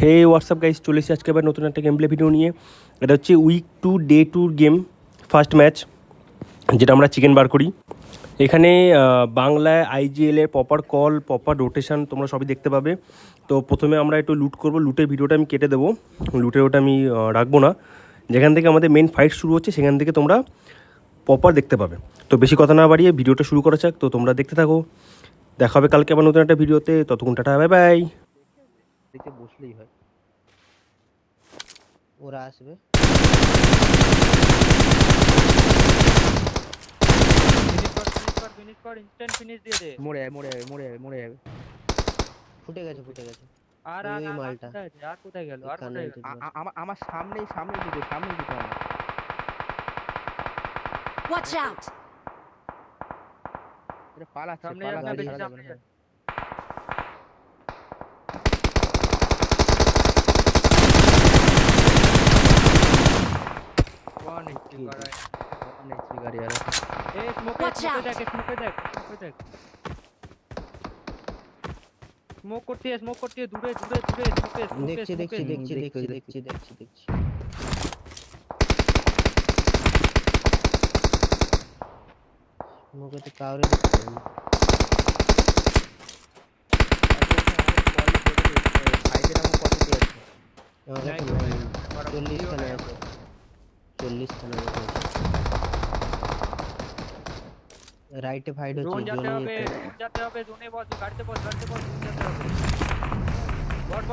হে WhatsApp guys, চলে এসেছি আজকে আবার নতুন একটা গেম প্লে ভিডিও নিয়ে। এটা হচ্ছে week 2 day 2 game, first match, যেটা আমরা চিকেন বার করি। এখানে বাংলায় আইজিএলের প্রপার কল, প্রপার রোটেশন তোমরা সবই দেখতে পাবে। তো প্রথমে আমরা একটু লুট করব, লুটের ভিডিওটা আমি কেটে দেবো, লুটের ওটা আমি রাখবো না। যেখান থেকে আমাদের মেন ফাইট শুরু হচ্ছে সেখান থেকে তোমরা প্রপার দেখতে পাবে। তো বেশি কথা না বাড়িয়ে ভিডিওটা শুরু করা যাক। তো তোমরা দেখতে থাকো, দেখা হবে কালকে আবার নতুন একটা ভিডিওতে। ততক্ষণ টাটা, বাই বাই। দেখে বসলেই হয়, ওরা আসবে। ফিনিশ কর ইনস্ট্যান্ট ফিনিশ দিয়ে দে। মরে যাবে, মরে যাবে, মরে যাবে, মরে যাবে। ফুটে গেছে, ফুটে গেছে। আর ওই আর ওই আর মালটা কোথায় আছে? আর কোথায় গেল? আর এখানে কোথায় গেল? আমার সামনেই সামনেই দুটো, সামনেই দুটো আমার। Watch out! এটা পালাচ্ছে, সামনে পালাচ্ছে, যাবে, বেশি ছাড়া যাবে সামনে না। যাবে। ওয়ান এইচপি ঠিক গাড়াই। আছে, অনেক গাড়ি আর এই স্মোকে Watch out! দেখ, স্মোকে দেখ। স্মোক করতে দূরে স্মোকে দেখছি দেখছি দেখছি দেখছি দেখছি দেখছি দেখছি। মুখে তো কাউরে দেখছি না। ফাইভের আমার কত কি আছে? আমার কাছে 40 খানা আছে, 40 খানা আছে। রাইটে ফাইট হচ্ছে, জোন যেতে হবে, জোনে জোনে বস, গাড়িতে বস, জোন যেতে হবে। বট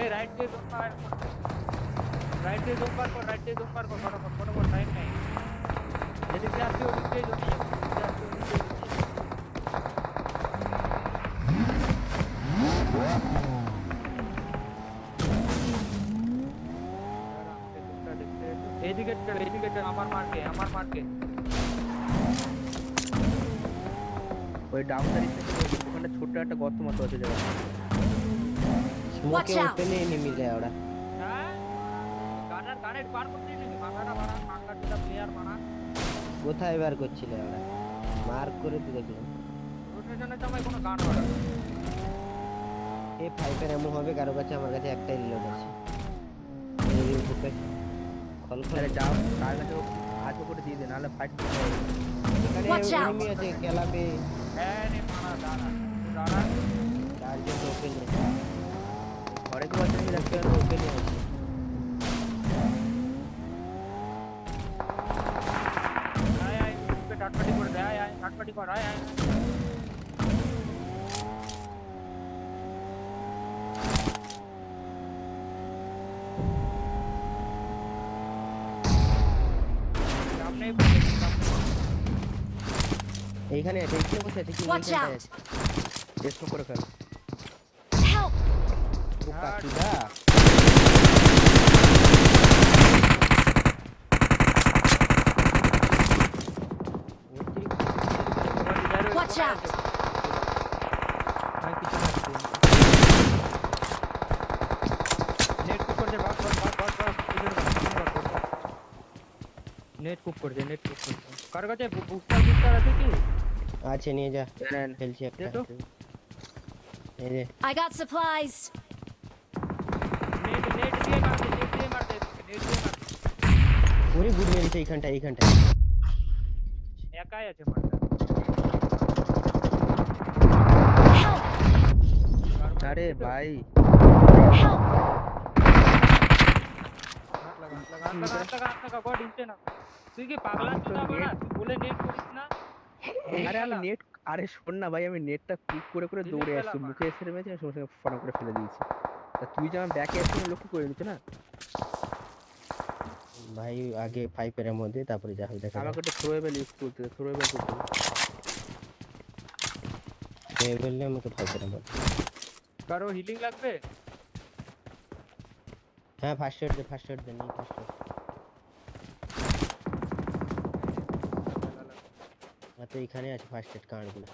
এই রাইট দিয়ে জোন পার কর, ফটাফট টাইম নাই। যেদিকে আসছে ওদিকে জোনে যাবে, এইদিকে আমার মার্কে। ওই ডাউনটারি থেকে ওখানে ছোট একটা গর্ত মতো আছে জায়গা। Watch স্মোকে out! ওপেনে নেমে যায় ওরা। হ্যাঁ গানের পার করতে নাকি মাথাটা মাথা প্লেয়ার মানা কোথায় বার করছিলে ওরা? মার্ক করে তো দেখলাম। রোটেশনে তো আমার কোনো গান ওরা এ ফাইভের এমন হবে কারো কাছে, আমার কাছে একটাই রিলোড আছে। খলখলে যাও, কার কাছে হাতে করে দিয়ে দে, নাহলে ফাইট করতে হবে। এখানে Watch out! এনিমি আছে, খেলাবে। হ্যাঁ নে মানা দাঁড়া চারজন ওপেনে। ঘরে কেউ আছে নাকি? দেখতে হবে, ওপেনে আছে। আয় তুই টাটপাটি করে দে, আয় টাটপাটি কর, আয় সামনে এইখানে আছে, এইখানে বসে আছে, কি Watch এইখানটায় out! আছে। চেষ্টা করে ফেল। Help! ও কাকিদা, Watch out! ভাই পিছনে আসছে নেট কুক করছে নেট কুক করছে কার কাছে বুস্টার আছে কি? আছে, নিয়ে যা। খেলছি একটা। দে তো। এই যে I got supplies! নেট দিয়ে মারতে ওরে গুড মেরেছে এইখানটায়। একাই আছে মারতে। Help! আরে ভাই, Help! হাত লাগা গড ইনস্ট্যান্ট। তুই কি পাগলা চোদা বড়া? তুই বলে নেট করিস না? আরে আমি নেট, আরে শোন না ভাই, আমি নেটটা ক্লিক করে করে দিলিপ দৌড়ে বেলা আসছি, মা। মুখে এসে মেরেছি, আমি সঙ্গে সঙ্গে ফোন করে ফেলে দিয়েছি। তা তুই যে আমার ব্যাকে এসে লক্ষ্য করে নিত না ভাই, আগে ফাইভের মধ্যে, তারপরে যা হয় দেখা যাবে। আমাকে একটা থ্রোয়েবল ইউজ করতে, থ্রোয়েবল করতে বললে আমাকে ফাইভের মধ্যে। কারো হিলিং লাগবে? হ্যাঁ, ফার্স্ট এড দে, নিই ফার্স্ট এড। আচ্ছা, এখানে আছে ফার্স্ট এড কার্ডগুলো।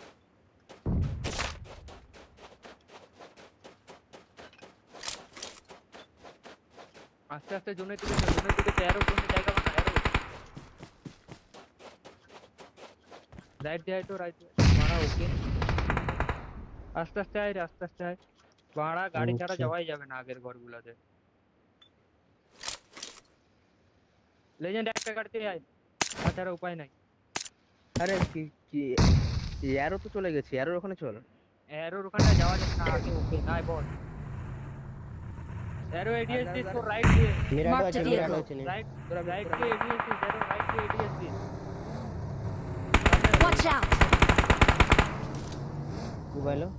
আস্তে জোনের দিকে অ্যারো জোনে জায়গা বানা অ্যারো। রাইট দিয়ে মারা ওকে। আস্তে আয়। বাড়া গাড়ি ছাড়া আচ্ছা। যাওয়াই যাবে না আগের ঘরগুলোতে। লেজেন্ড একটা গাড়িতে আয়, তাছাড়া উপায় নাই। আরে কি কি এয়ারও তো চলে গেছে, এয়ারোর ওখানে চল। এরোর ওখানে যাওয়া যাবে না, আগে ওকে নাই বল। এরো এডিএস দিস তো রাইট দিয়ে, মিরাডো Mark আছে, the মিরাডো vehicle. আছে নে। রাইট তোরা রাইট তোরা দিয়ে এডিএস দিস, এরো রাইট দিয়ে এডিএস দিস। Watch out! মোবাইলও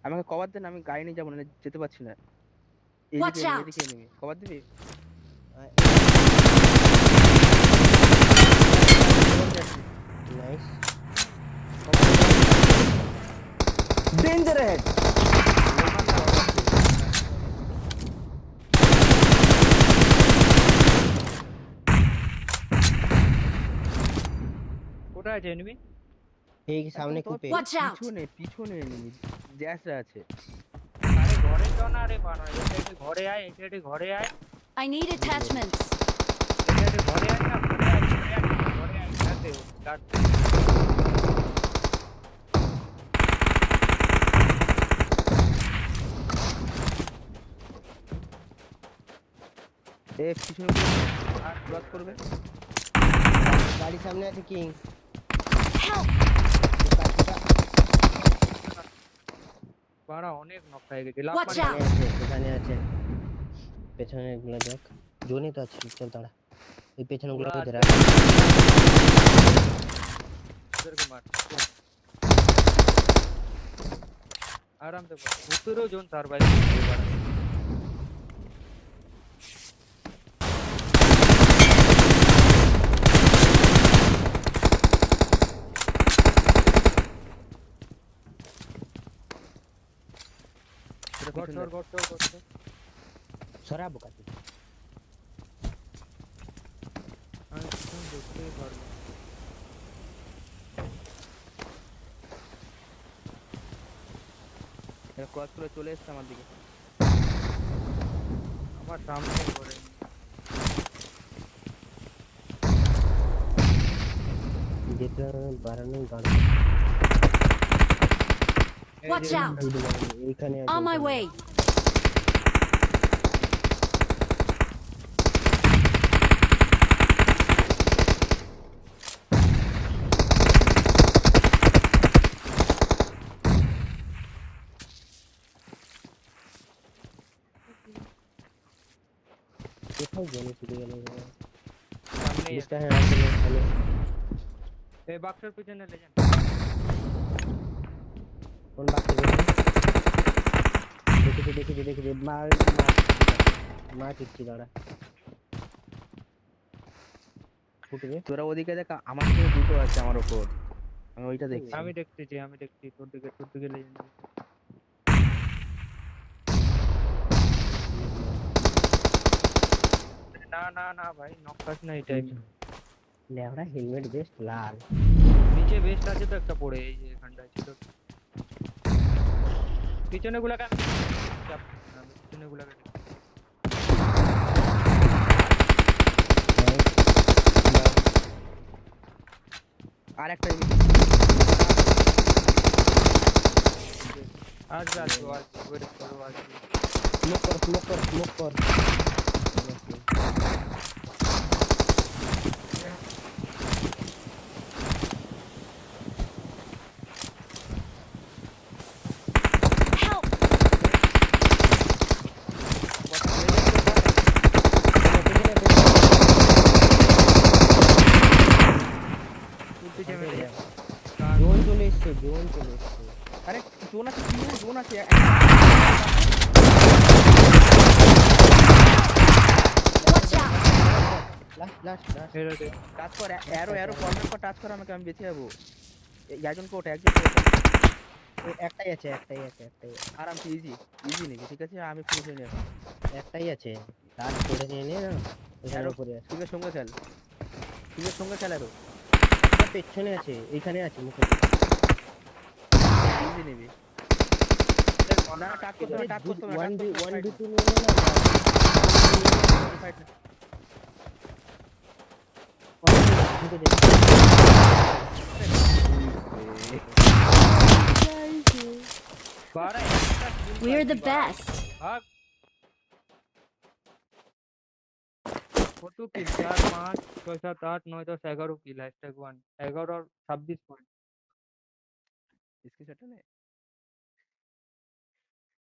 আমাকে কভার দেন, আমি গাড়ি নিয়ে যাবো না, যেতে পারছি না। Watch এদিকে out! এদিকে নিবি, কভার দিবি? নাইস। Danger head. কোথায় আছে এনিমি? এই সামনে কুপে। Watch out! পিছনে এনিমি জ্যাসরা আছে। আরে ঘরে যাও না রে বাড়া, এই সাইডে ঘরে আয়, এই সাইডে ঘরে আয়, I need attachments. এই সাইডে ঘরে আয় না, ঘরে আয়, ঘরে আয়, গাড়তে গাড়তে। এ পিছনে আর ক্রস করবে। গাড়ি সামনে আছে কিং। Help! বাড়া অনেক নক হয়ে গেছে, লাফ Watch মারি। out! এখানে আছে পেছনে গুলো দেখ, জোনে তো আছে, চল দাঁড়া। এই পেছনে গুলো পুরা ধরে ওদেরকে মার। आराम से बोल, भूतरो जोन सर्वाइव करते बारा। गॉड সরা বোকাতে। আমি কিছু দেখতেই পারবো। এরা ক্রস করে চলে এসেছে আমার দিকে। আমার সামনে করে যেটা বাড়ানো গাড়ি Watch out! এইখানে On my way. কোথাও জেনে চলে গেল। সামনে লিস্টটা হ্যাঁ আছে এখানে। এই বাক্সের পিছনে ले जान। কোন বাক্সে দেখি মার টিকছি দাঁড়া। ফুটবে তোরা ওদিকে দেখ, আমার থেকে দুটো আছে আমার উপর, আমি ওইটা দেখছি। আমি দেখতেছি তোর দিকে ले जान। না ভাই নকশাস না এই টাইম। লেওড়া হেলমেট বেস্ট লাল। নিচে বেস্ট আছে তো একটা পড়ে, এই যে এখানটা ছিল। পিছনে গুলাকা চাপ না, পিছনে গুলাকা আর একটা आज वेट करो आज। স্মোক কর। Help! पीछे में জোন চলে এসছে। আরে জোন আছে। Watch out! লাস্ট मेरे दे টাচ কর, অ্যারো কর্নার পর টাচ কর, আমাকে আমি বেঁচে যাবো। একজন কোট একটাই আছে। আরামসে ইজি নেবে, ঠিক আছে, আমি ফিনিশ হয়ে নেব। একটাই আছে, টাচ করে নিয়ে নে না। অ্যারো উপরে আছে, ঠিক আছে, সঙ্গে খেল আরো। পেছনে আছে, এইখানে আছে, মুখে ইজি নেবে। না টাচ করতে হবে, 1v2 নিয়ে নে না। ফাইট না। 12 একটা kill We're the পাইছি, 12 best. ভাগ কত কিল 4 5 6 7 8 9 10 11 কিল #1 11 और 26 पॉइंट इसकी शट है